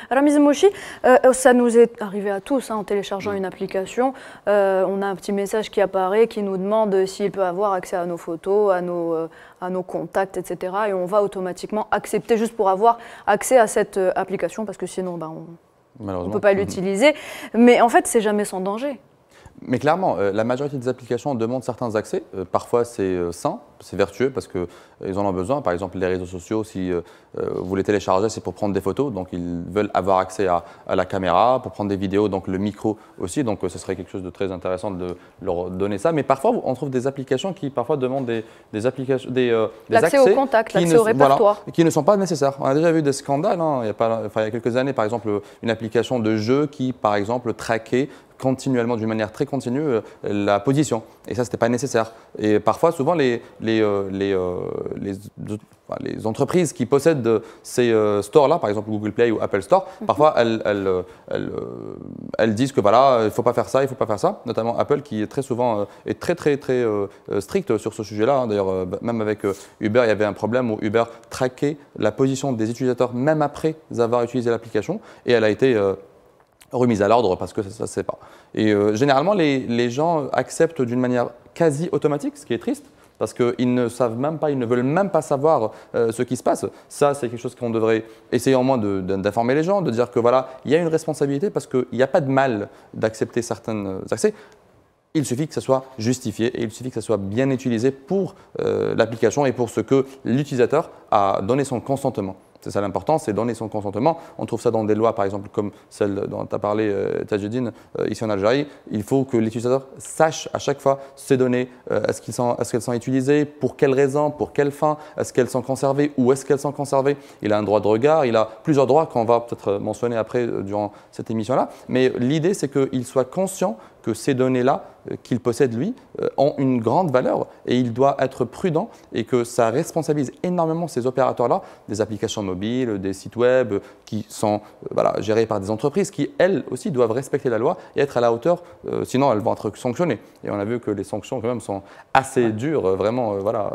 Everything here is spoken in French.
Ramiz Mouchi, ça nous est arrivé à tous en téléchargeant une application. On a un petit message qui apparaît qui nous demande s'il peut avoir accès à nos photos, à nos contacts, etc. Et on va automatiquement accepter juste pour avoir accès à cette application parce que sinon on ne peut pas l'utiliser. Mais en fait, c'est jamais sans danger. Mais clairement, la majorité des applications demandent certains accès. Parfois, c'est sain, c'est vertueux parce qu'ils en ont besoin. Par exemple, les réseaux sociaux, si vous les téléchargez, c'est pour prendre des photos. Donc, ils veulent avoir accès à la caméra, pour prendre des vidéos, donc le micro aussi. Donc, ce serait quelque chose de très intéressant de leur donner ça. Mais parfois, on trouve des applications qui parfois demandent des accès au contact, l'accès au répertoire. Voilà, qui ne sont pas nécessaires. On a déjà vu des scandales. Hein. Il y a quelques années, par exemple, une application de jeu qui, par exemple, traquait continuellement, d'une manière très continue, la position. Et ça, ce n'était pas nécessaire. Et parfois, souvent, les entreprises qui possèdent ces stores-là, par exemple Google Play ou Apple Store, parfois, elles disent que voilà, il ne faut pas faire ça, il ne faut pas faire ça. Notamment Apple, qui est très souvent est très strict sur ce sujet-là. Hein. D'ailleurs, même avec Uber, il y avait un problème où Uber traquait la position des utilisateurs même après avoir utilisé l'application. Et elle a été remise à l'ordre parce que ça ne se fait pas. Et généralement, les gens acceptent d'une manière quasi automatique, ce qui est triste, parce qu'ils ne savent même pas, ils ne veulent même pas savoir ce qui se passe. Ça, c'est quelque chose qu'on devrait essayer au moins d'informer les gens, de dire que voilà, il y a une responsabilité parce qu'il n'y a pas de mal d'accepter certains accès. Il suffit que ça soit justifié et il suffit que ça soit bien utilisé pour l'application et pour ce que l'utilisateur a donné son consentement. C'est ça l'important, c'est donner son consentement. On trouve ça dans des lois, par exemple, comme celle dont tu as parlé, Tajeddine, ici en Algérie. Il faut que l'utilisateur sache à chaque fois ces données, est-ce qu'elles sont utilisées, pour quelles raisons, pour quelles fins, est-ce qu'elles sont conservées, où est-ce qu'elles sont conservées. Il a un droit de regard, il a plusieurs droits qu'on va peut-être mentionner après durant cette émission-là. Mais l'idée, c'est qu'il soit conscient que ces données-là qu'il possède lui ont une grande valeur et il doit être prudent et que ça responsabilise énormément ces opérateurs-là, des applications mobiles, des sites web qui sont gérés par des entreprises qui, elles aussi, doivent respecter la loi et être à la hauteur, sinon elles vont être sanctionnées. Et on a vu que les sanctions quand même sont assez dures, vraiment, voilà.